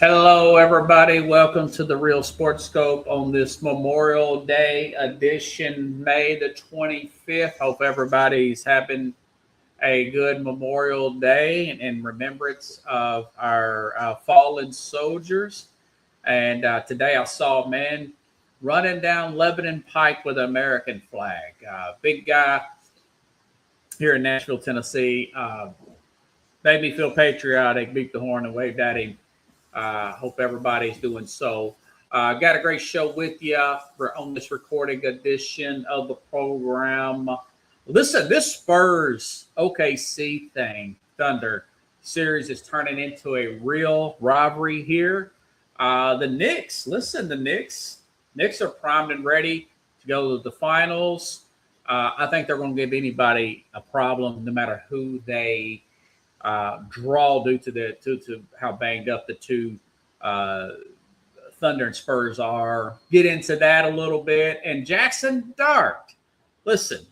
Hello, everybody. Welcome to the Real Sports Scope on this Memorial Day edition, May the 25th. Hope everybody's having a good Memorial Day in remembrance of our fallen soldiers. And today I saw a man running down Lebanon Pike with an American flag. Big guy here in Nashville, Tennessee. Made me feel patriotic, beat the horn and waved at him. Hope everybody's doing so. Got a great show with you on this recording edition of the program. Listen, this Spurs OKC thing, Thunder series is turning into a real rivalry here. The Knicks are primed and ready to go to the finals. I think they're going to give anybody a problem, no matter who they draw due to how banged up the two Thunder and Spurs are. Get into that a little bit. And Jackson Dart, listen,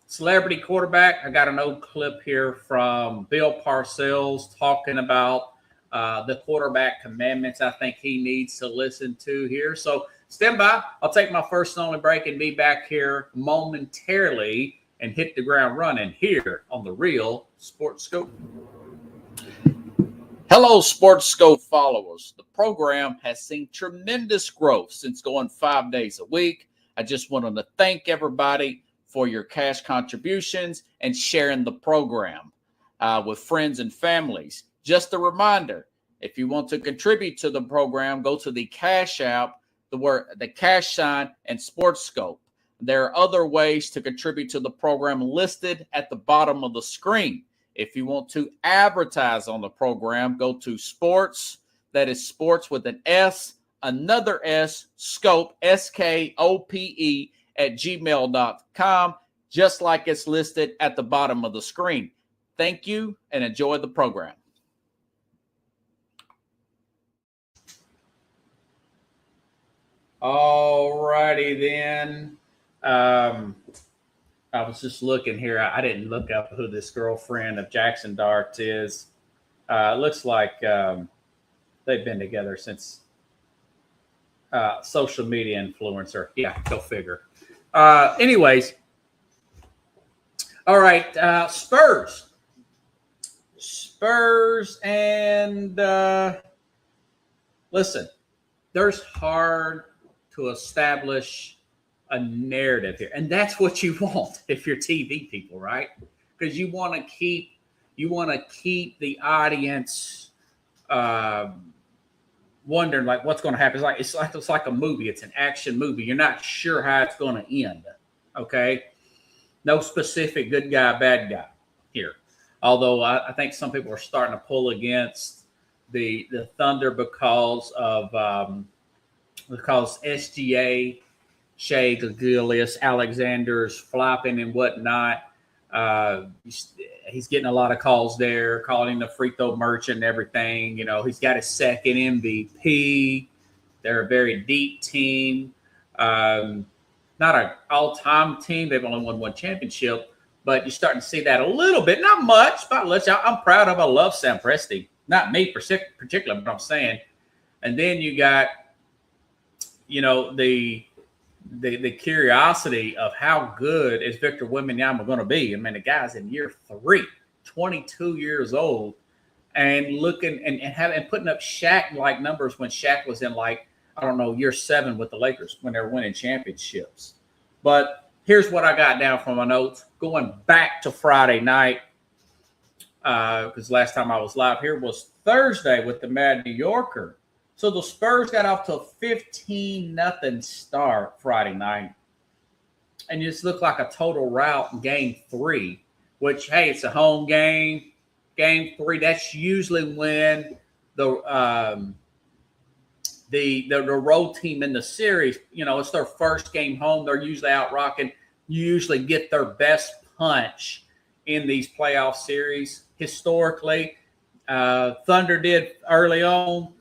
celebrity quarterback. I got an old clip here from Bill Parcells talking about the quarterback commandments I think he needs to listen to here. So stand by. I'll take my first and only break and be back here momentarily and hit the ground running here on the Real Sports Scope. Hello, Sports Scope followers. The program has seen tremendous growth since going 5 days a week. I just wanted to thank everybody for your cash contributions and sharing the program with friends and families. Just a reminder, if you want to contribute to the program, go to the Cash App, the cash sign, and Sports Scope. There are other ways to contribute to the program listed at the bottom of the screen. If you want to advertise on the program, go to sports, that is sports with an S, another S, scope, SKOPE, at gmail.com, just like it's listed at the bottom of the screen. Thank you and enjoy the program. All righty then. I was just looking here. I didn't look up who this girlfriend of Jackson Dart is. It looks like they've been together since social media influencer. Yeah, go figure. Anyways, all right. Spurs, and listen, there's hard to establish a narrative here, and that's what you want if you're TV people, right? Because you want to keep the audience wondering like what's going to happen. It's like a movie. It's an action movie. You're not sure how it's going to end. Okay, no specific good guy, bad guy here. Although I think some people are starting to pull against the Thunder because SGA. Shea Gilgeous-Alexander's flopping and whatnot. He's getting a lot of calls there, calling him the free throw merchant and everything. You know, he's got his second MVP. They're a very deep team. Not an all-time team. They've only won one championship, but you're starting to see that a little bit. Not much, but I'm proud of. I love Sam Presti. Not me particularly, but I'm saying. And then you got, the curiosity of how good is Victor Wembanyama going to be. I mean, the guy's in year 3, 22 years old, and looking and putting up Shaq-like numbers when Shaq was in year 7 with the Lakers when they were winning championships. But here's what I got down from my notes. Going back to Friday night, because last time I was live here was Thursday with the Mad New Yorker. So the Spurs got off to a 15-0 start Friday night. And it just looked like a total rout in game 3, which, hey, it's a home game. Game 3, that's usually when the road team in the series, it's their first game home. They're usually out rocking. You usually get their best punch in these playoff series. Historically, Thunder did early on.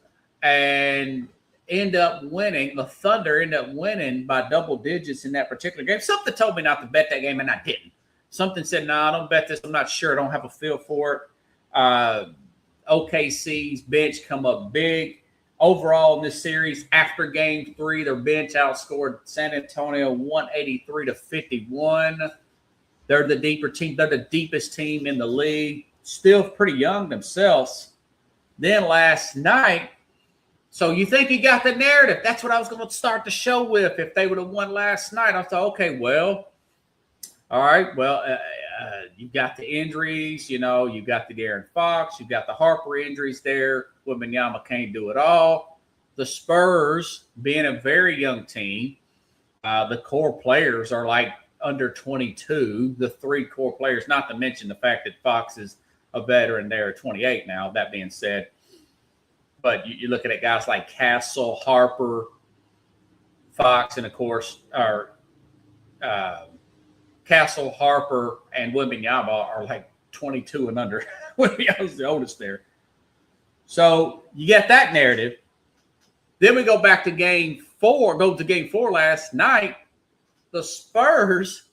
And end up winning. The Thunder end up winning by double digits in that particular game. Something told me not to bet that game, and I didn't. Something said, no, I don't bet this. I'm not sure. I don't have a feel for it. OKC's bench come up big. Overall in this series, after game 3, their bench outscored San Antonio 183-51. They're the deeper team. They're the deepest team in the league. Still pretty young themselves. Then last night, so you think you got the narrative. That's what I was going to start the show with. If they would have won last night, I thought, okay, well, all right, well, you've got the injuries. You know, you've got the De'Aaron Fox. You've got the Harper injuries there. Wembanyama can't do it all. The Spurs, being a very young team, the core players are like under 22, the 3 core players, not to mention the fact that Fox is a veteran there at 28 now, that being said. But you're looking at guys like Castle, Harper, Fox, and of course, Castle, Harper, and Wembanyama are like 22 and under. Wembanyama's the oldest there. So you get that narrative. Then we go back to game 4, last night. The Spurs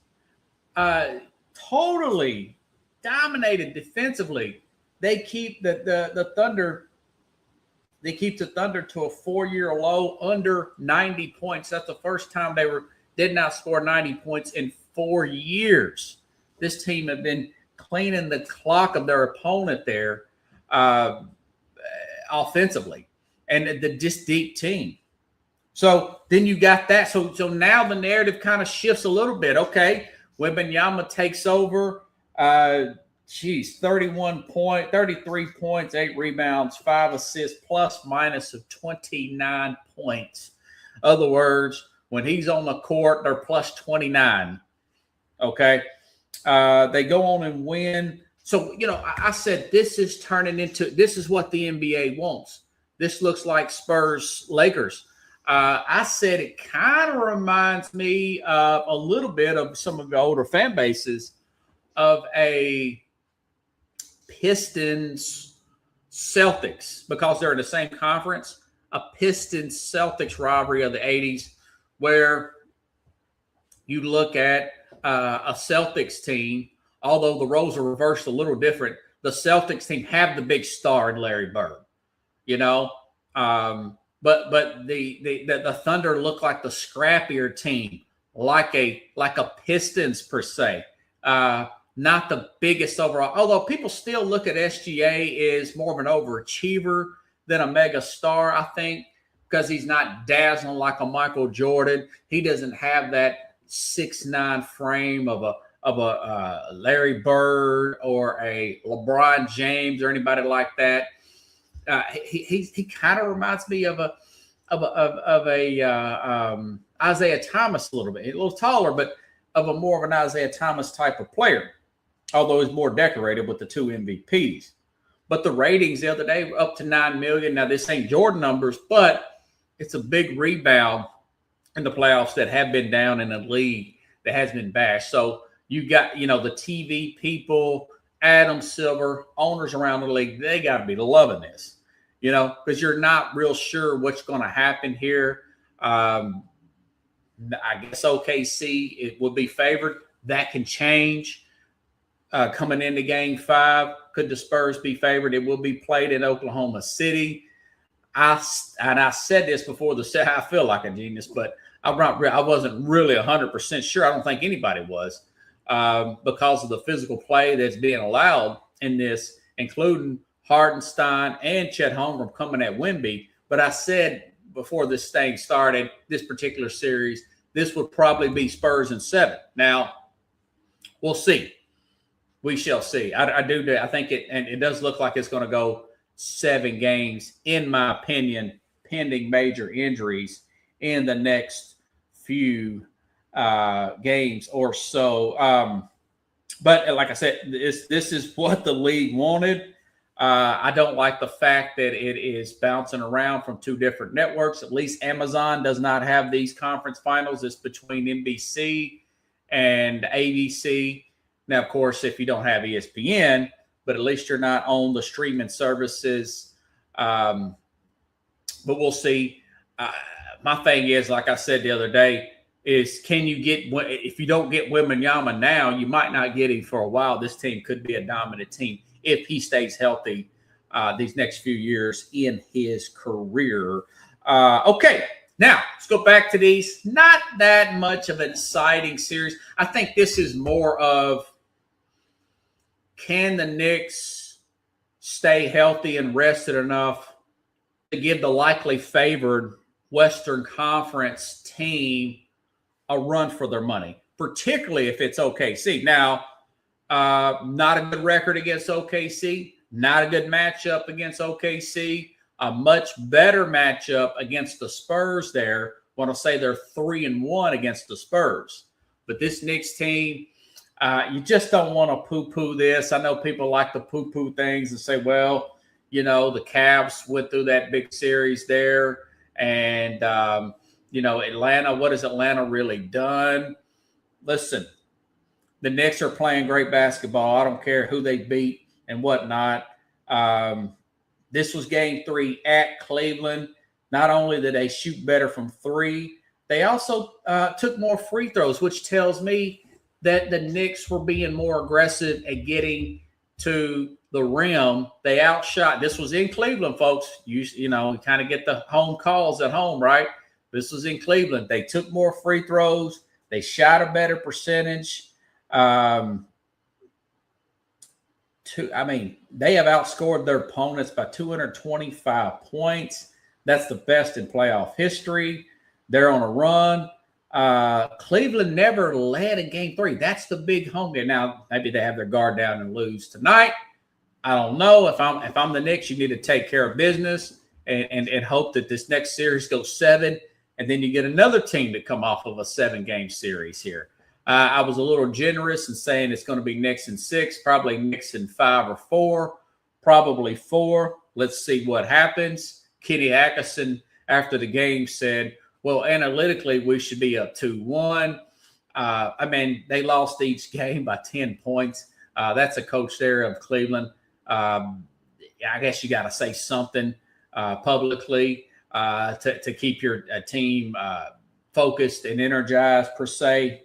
totally dominated defensively. They keep the Thunder. They keep the Thunder to a 4-year low, under 90 points. That's the first time they did not score 90 points in 4 years. This team had been cleaning the clock of their opponent there offensively, and this deep team. So then you got that. So now the narrative kind of shifts a little bit. Okay, Wembanyama takes over. 33 points, 8 rebounds, 5 assists, plus minus of 29 points. Other words, when he's on the court, they're plus 29. Okay, they go on and win. So, you know, I said this is what the NBA wants. This looks like Spurs-Lakers. I said it kind of reminds me a little bit of some of the older fan bases of a Pistons-Celtics, because they're in the same conference, a Pistons-Celtics rivalry of the 80s, where you look at a Celtics team, although the roles are reversed a little different. The Celtics team have the big star in Larry Bird, you know, but the Thunder look like the scrappier team, like a Pistons per se. Not the biggest overall, although people still look at SGA as more of an overachiever than a mega star, I think, because he's not dazzling like a Michael Jordan. He doesn't have that 6'9" frame of a Larry Bird or a LeBron James or anybody like that. He kind of reminds me of a Isaiah Thomas a little bit, a little taller, but of a more of an Isaiah Thomas type of player, although he's more decorated with the 2 MVPs. But the ratings the other day were up to 9 million. Now, this ain't Jordan numbers, but it's a big rebound in the playoffs that have been down in a league that has been bashed. So you got, you know, the TV people, Adam Silver, owners around the league, they got to be loving this, you know, because you're not real sure what's going to happen here. I guess OKC, it would be favored. That can change coming into game 5. Could the Spurs be favored? It will be played in Oklahoma City. I said this before the set. I feel like a genius, but I wasn't really 100% sure. I don't think anybody was because of the physical play that's being allowed in this, including Hardenstein and Chet Holmgren coming at Wemby. But I said before this thing started, this particular series, this would probably be Spurs in 7. Now, we'll see. We shall see. I think it does look like it's going to go 7 games, in my opinion, pending major injuries in the next few games or so. But like I said, this is what the league wanted. I don't like the fact that it is bouncing around from 2 different networks. At least Amazon does not have these conference finals. It's between NBC and ABC. Now, of course, if you don't have ESPN, but at least you're not on the streaming services. But we'll see. My thing is, like I said the other day, is if you don't get Wembanyama now, you might not get him for a while. This team could be a dominant team if he stays healthy these next few years in his career. Okay, now let's go back to these. Not that much of an exciting series. I think this is more of, can the Knicks stay healthy and rested enough to give the likely favored Western Conference team a run for their money, particularly if it's OKC. Now, not a good record against OKC, not a good matchup against OKC, a much better matchup against the Spurs there. I want to say they're 3-1 against the Spurs. But this Knicks team, you just don't want to poo-poo this. I know people like to poo-poo things and say, well, you know, the Cavs went through that big series there. And, you know, Atlanta, what has Atlanta really done? Listen, the Knicks are playing great basketball. I don't care who they beat and whatnot. This was game 3 at Cleveland. Not only did they shoot better from 3, they also took more free throws, which tells me that the Knicks were being more aggressive at getting to the rim. They outshot. This was in Cleveland, folks. You know, kind of get the home calls at home, right? This was in Cleveland. They took more free throws. They shot a better percentage. They have outscored their opponents by 225 points. That's the best in playoff history. They're on a run. Cleveland never led in game 3. That's the big home game. Now, maybe they have their guard down and lose tonight. I don't know. If I'm the Knicks, you need to take care of business and hope that this next series goes 7, and then you get another team to come off of a 7-game series here. I was a little generous in saying it's going to be Knicks in 6, probably Knicks in 5 or 4, probably 4. Let's see what happens. Kenny Atkinson, after the game, said, well, analytically, we should be up 2-1. They lost each game by 10 points. That's a coach there of Cleveland. I guess you got to say something publicly to keep your team focused and energized, per se.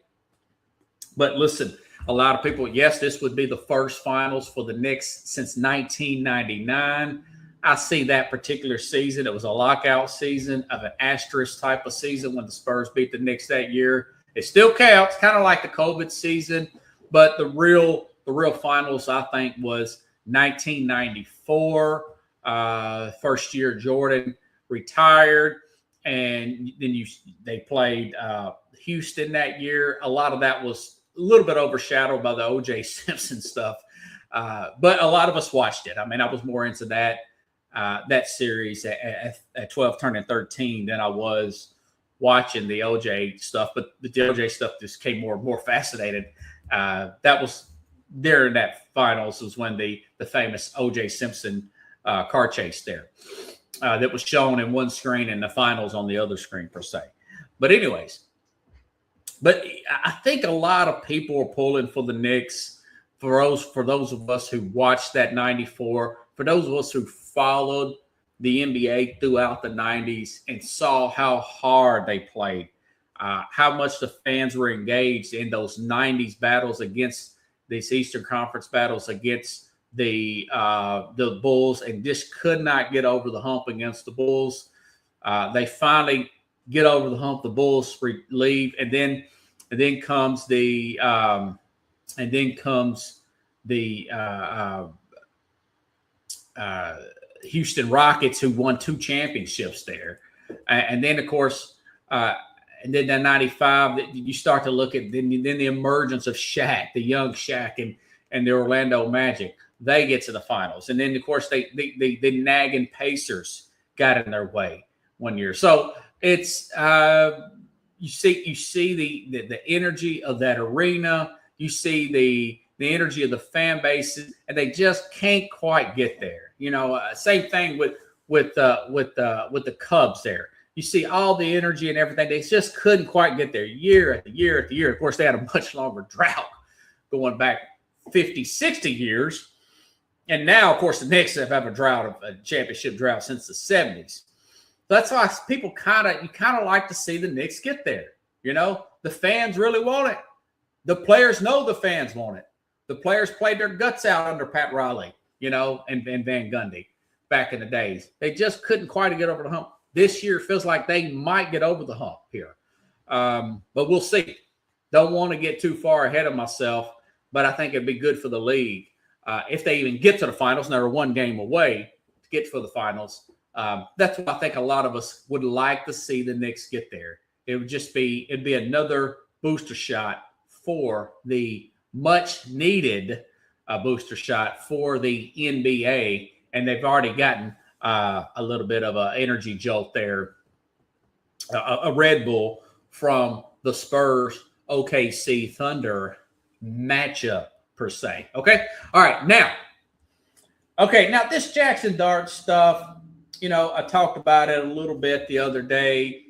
But listen, a lot of people, yes, this would be the first finals for the Knicks since 1999. I see that particular season. It was a lockout season of an asterisk type of season when the Spurs beat the Knicks that year. It still counts, kind of like the COVID season, but the real finals, I think, was 1994. First year Jordan retired, and then they played Houston that year. A lot of that was a little bit overshadowed by the O.J. Simpson stuff, but a lot of us watched it. I mean, I was more into that series at 12 turning 13 than I was watching the O.J. stuff, but the O.J. stuff just came more fascinated. That was there in that finals was when the famous O.J. Simpson car chase there that was shown in one screen and the finals on the other screen, per se. But anyways, I think a lot of people are pulling for the Knicks. For those of us who watched that 94, for those of us who followed the NBA throughout the 90s and saw how hard they played, how much the fans were engaged in those 90s battles against these Eastern Conference battles against the Bulls, and just could not get over the hump against the Bulls. They finally get over the hump. The Bulls leave, and then comes the Houston Rockets, who won 2 championships there, and then of course, and then in '95, you start to look at then the emergence of Shaq, the young Shaq, and the Orlando Magic. They get to the finals, and then of course the nagging Pacers got in their way one year. So it's you see the energy of that arena. You see the energy of the fan bases, and they just can't quite get there. You know, same thing with the Cubs there. You see all the energy and everything. They just couldn't quite get there year after year after year. Of course, they had a much longer drought going back 50, 60 years. And now, of course, the Knicks have a championship drought since the 70s. That's why people kind of like to see the Knicks get there. You know, the fans really want it. The players know the fans want it. The players played their guts out under Pat Riley, you know, and Van Gundy. back in the days. They just couldn't quite get over the hump. This year feels like they might get over the hump here. But we'll see. Don't want to get too far ahead of myself, but I think it'd be good for the league if they even get to the finals, and they're one game away to get for the finals. That's what I think a lot of us would like to see the Knicks get there. It'd be another booster shot for the much needed booster shot for the NBA, and they've already gotten a little bit of an energy jolt there, a Red Bull from the Spurs OKC Thunder matchup per se. Okay. All right. Now this Jackson Dart stuff, I talked about it a little bit the other day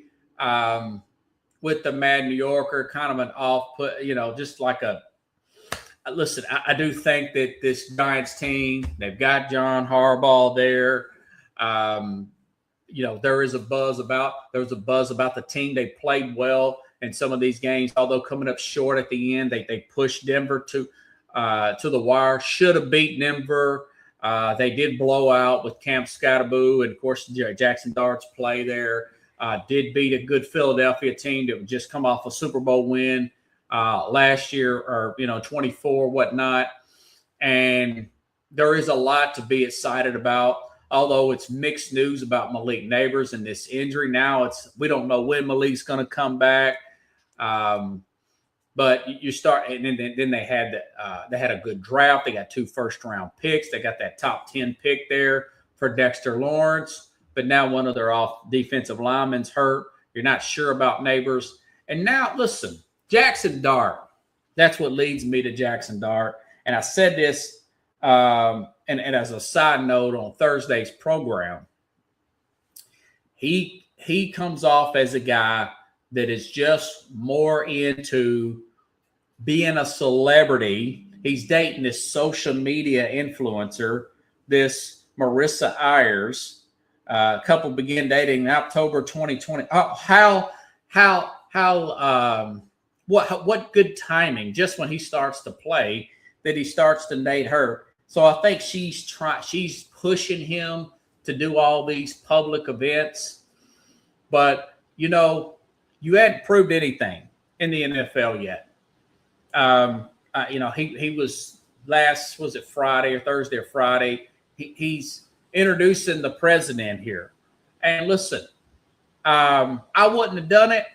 with the Mad New Yorker, kind of an off put, just like listen, I do think that this Giants team, they've got John Harbaugh there. There was a buzz about the team. They played well in some of these games, although coming up short at the end. They pushed Denver to the wire. Should have beat Denver. They did blow out with Camp Scottaboo, and of course Jackson Dart's play there. Did beat a good Philadelphia team that would just come off a Super Bowl win last year, or 24, whatnot. And there is a lot to be excited about. Although it's mixed news about Malik Neighbors and this injury. Now we don't know when Malik's going to come back. But you start, and then they had a good draft. They got 2 first-round picks. They got that top 10 pick there for Dexter Lawrence. But now one of their off defensive linemen's hurt. You're not sure about Neighbors. And now, listen, Jackson Dart. That's what leads me to Jackson Dart. And I said this. And as a side note on Thursday's program, he comes off as a guy that is just more into being a celebrity. He's dating this social media influencer, this Marissa Ayers. Couple began dating in October 2020. What good timing, just when he starts to play, that he starts to date her. So I think she's pushing him to do all these public events. But, you hadn't proved anything in the NFL yet. He was was it Friday or Thursday or Friday? He's introducing the president here. And listen, I wouldn't have done it,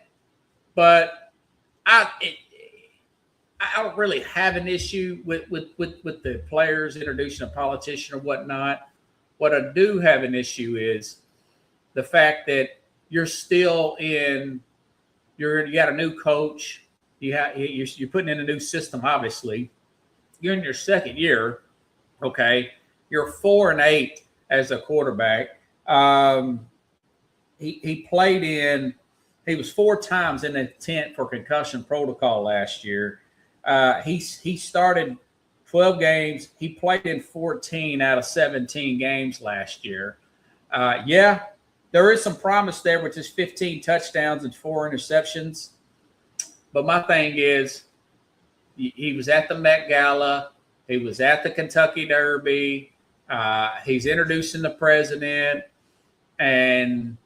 but I don't really have an issue with the players introducing a politician or whatnot. What I do have an issue is the fact that you're you got a new coach. You're putting in a new system. Obviously, you're in your second year. Okay, you're 4-8 as a quarterback. He played in. He was 4 times in the tent for concussion protocol last year. He started 12 games. He played in 14 out of 17 games last year. There is some promise there with his 15 touchdowns and 4 interceptions. But my thing is, he was at the Met Gala. He was at the Kentucky Derby. He's introducing the president. And,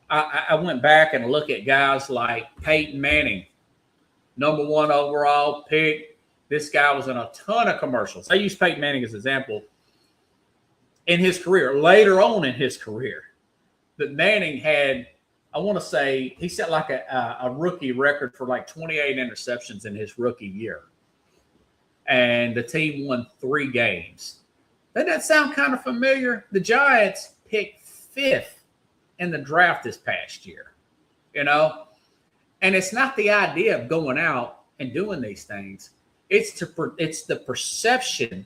I went back and looked at guys like Peyton Manning, number 1 overall pick. This guy was in a ton of commercials. I use Peyton Manning as an example in his career, later on in his career. But Manning had, I want to say, he set like a rookie record for like 28 interceptions in his rookie year. And the team won 3 games. Doesn't that sound kind of familiar? The Giants picked 5th in the draft this past year, And it's not the idea of going out and doing these things. It's the perception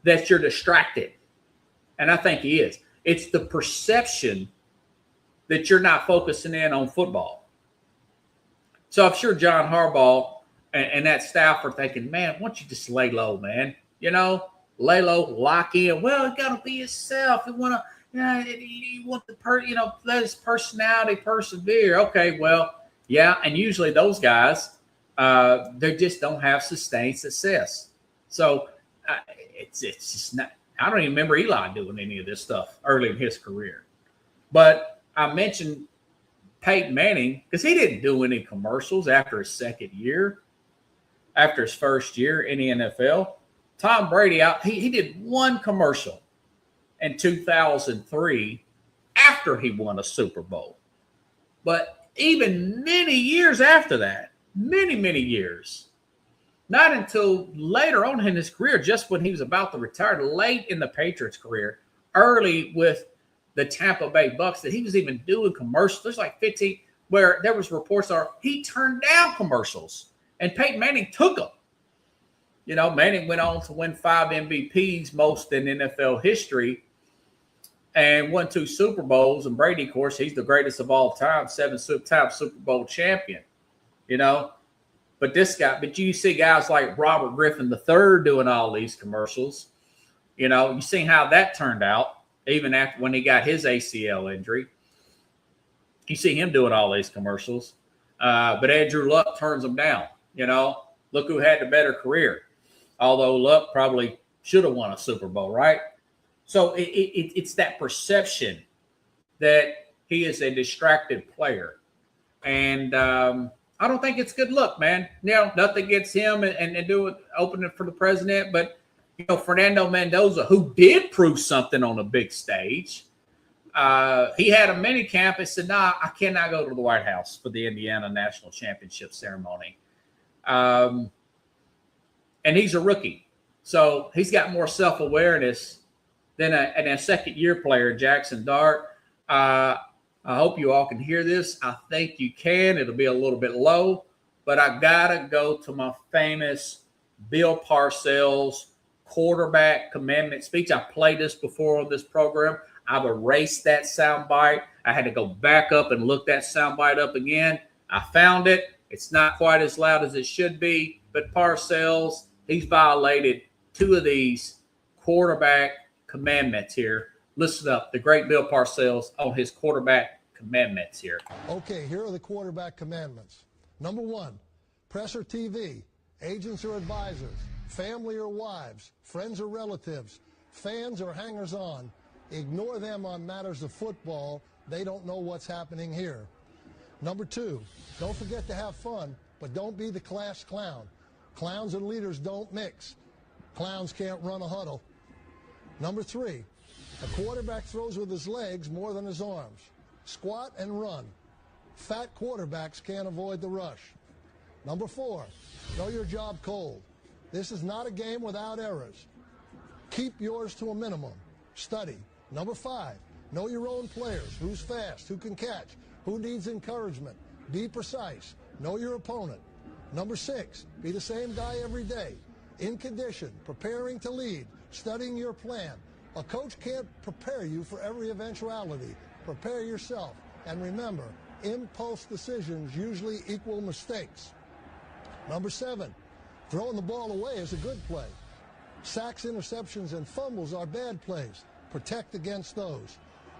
that you're distracted. And I think he is. It's the perception that you're not focusing in on football. So I'm sure John Harbaugh and that staff are thinking, man, why don't you just lay low, man? Lay low, lock in. Well, you got to be yourself. You want to, you want let his personality persevere. Okay, well, yeah, and usually those guys, they just don't have sustained success. So it's just not. I don't even remember Eli doing any of this stuff early in his career. But I mentioned Peyton Manning because he didn't do any commercials after his second year, after his first year in the NFL. Tom Brady, he did one commercial in 2003 after he won a Super Bowl. But even many years after that, many years, not until later on in his career, just when he was about to retire, late in the Patriots' career, early with the Tampa Bay Bucks, that he was even doing commercials. There's like 15 where there was reports he turned down commercials, and Peyton Manning took them. You know, Manning went on to win 5 MVPs, most in NFL history, and won 2 Super Bowls. And Brady, of course, he's the greatest of all time, 7-time Super Bowl champion, you know. But you see guys like Robert Griffin III doing all these commercials. You know, you see how that turned out, even after when he got his ACL injury. You see him doing all these commercials. But Andrew Luck turns them down, you know. Look who had the better career. Although Luck probably should have won a Super Bowl, right? So it's that perception that he is a distracted player. And I don't think it's good look, man. You know, nothing against him and do it, open it for the president. But, you know, Fernando Mendoza, who did prove something on a big stage, he had a mini camp and said, nah, I cannot go to the White House for the Indiana National Championship ceremony. And he's a rookie. So he's got more self-awareness than a second-year player, Jackson Dart. I hope you all can hear this. I think you can. It'll be a little bit low, but I got to go to my famous Bill Parcells quarterback commandment speech. I played this before on this program. I've erased that soundbite. I had to go back up and look that soundbite up again. I found it. It's not quite as loud as it should be, but Parcells, he's violated 2 of these quarterback commandments here. Listen up, the great Bill Parcells on his quarterback commandments here. Okay, here are the quarterback commandments. Number 1, press or TV, agents or advisors, family or wives, friends or relatives, fans or hangers-on. Ignore them on matters of football. They don't know what's happening here. Number 2, don't forget to have fun, but don't be the class clown. Clowns and leaders don't mix. Clowns can't run a huddle. Number 3, a quarterback throws with his legs more than his arms. Squat and run. Fat quarterbacks can't avoid the rush. Number 4, know your job cold. This is not a game without errors. Keep yours to a minimum. Study. Number 5, know your own players. Who's fast? Who can catch? Who needs encouragement? Be precise. Know your opponent. Number 6, be the same guy every day. In condition, preparing to lead, studying your plan. A coach can't prepare you for every eventuality. Prepare yourself. And remember, impulse decisions usually equal mistakes. Number 7, throwing the ball away is a good play. Sacks, interceptions, and fumbles are bad plays. Protect against those.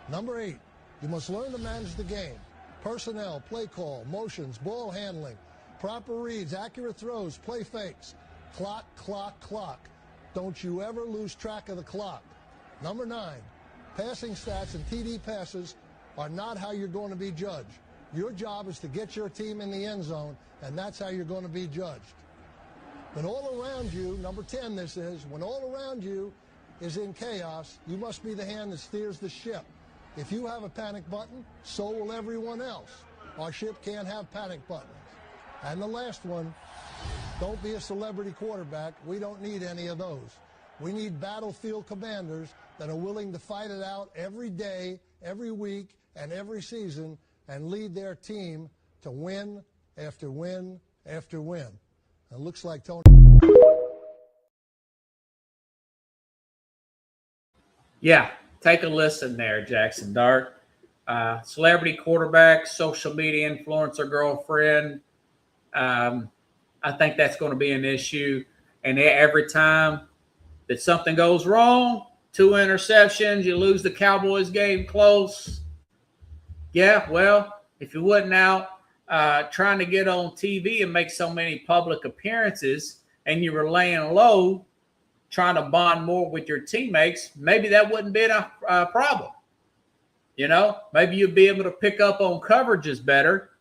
Number 8, you must learn to manage the game. Personnel, play call, motions, ball handling, proper reads, accurate throws, play fakes. Clock, clock, clock. Don't you ever lose track of the clock. Number 9, passing stats and TD passes are not how you're going to be judged. Your job is to get your team in the end zone, and that's how you're going to be judged. When all around you, number 10 this is, when all around you is in chaos, you must be the hand that steers the ship. If you have a panic button, so will everyone else. Our ship can't have panic buttons. And the last one, don't be a celebrity quarterback. We don't need any of those. We need battlefield commanders that are willing to fight it out every day, every week, and every season, and lead their team to win after win after win. It looks like Tony. Yeah, take a listen there, Jackson Dart. Celebrity quarterback, social media influencer girlfriend. I think that's going to be an issue. And every time that something goes wrong, 2 interceptions, you lose the Cowboys game close. Yeah, well, if you wasn't out trying to get on TV and make so many public appearances and you were laying low, trying to bond more with your teammates, maybe that wouldn't be a problem. You know, maybe you'd be able to pick up on coverages better,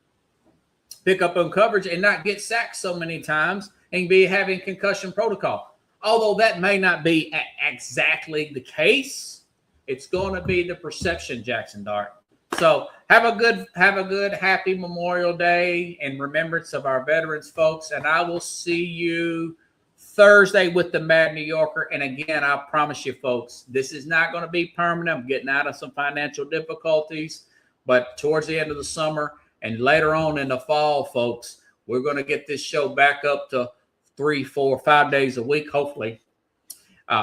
pick up on coverage and not get sacked so many times and be having concussion protocol. Although that may not be exactly the case, it's going to be the perception, Jackson Dart. So have a good, happy Memorial Day in remembrance of our veterans, folks. And I will see you Thursday with the Mad New Yorker. And again, I promise you, folks, this is not going to be permanent. I'm getting out of some financial difficulties, but towards the end of the summer and later on in the fall, folks, we're going to get this show back up to 3, 4, 5 days a week, hopefully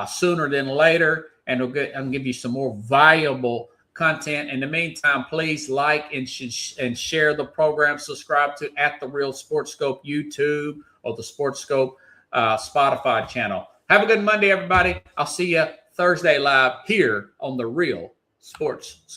sooner than later. And I'll give you some more valuable content. In the meantime, please like and share the program. Subscribe to at the Real Sports Scope YouTube or the Sports Scope Spotify channel. Have a good Monday, everybody. I'll see you Thursday live here on the Real Sports Scope.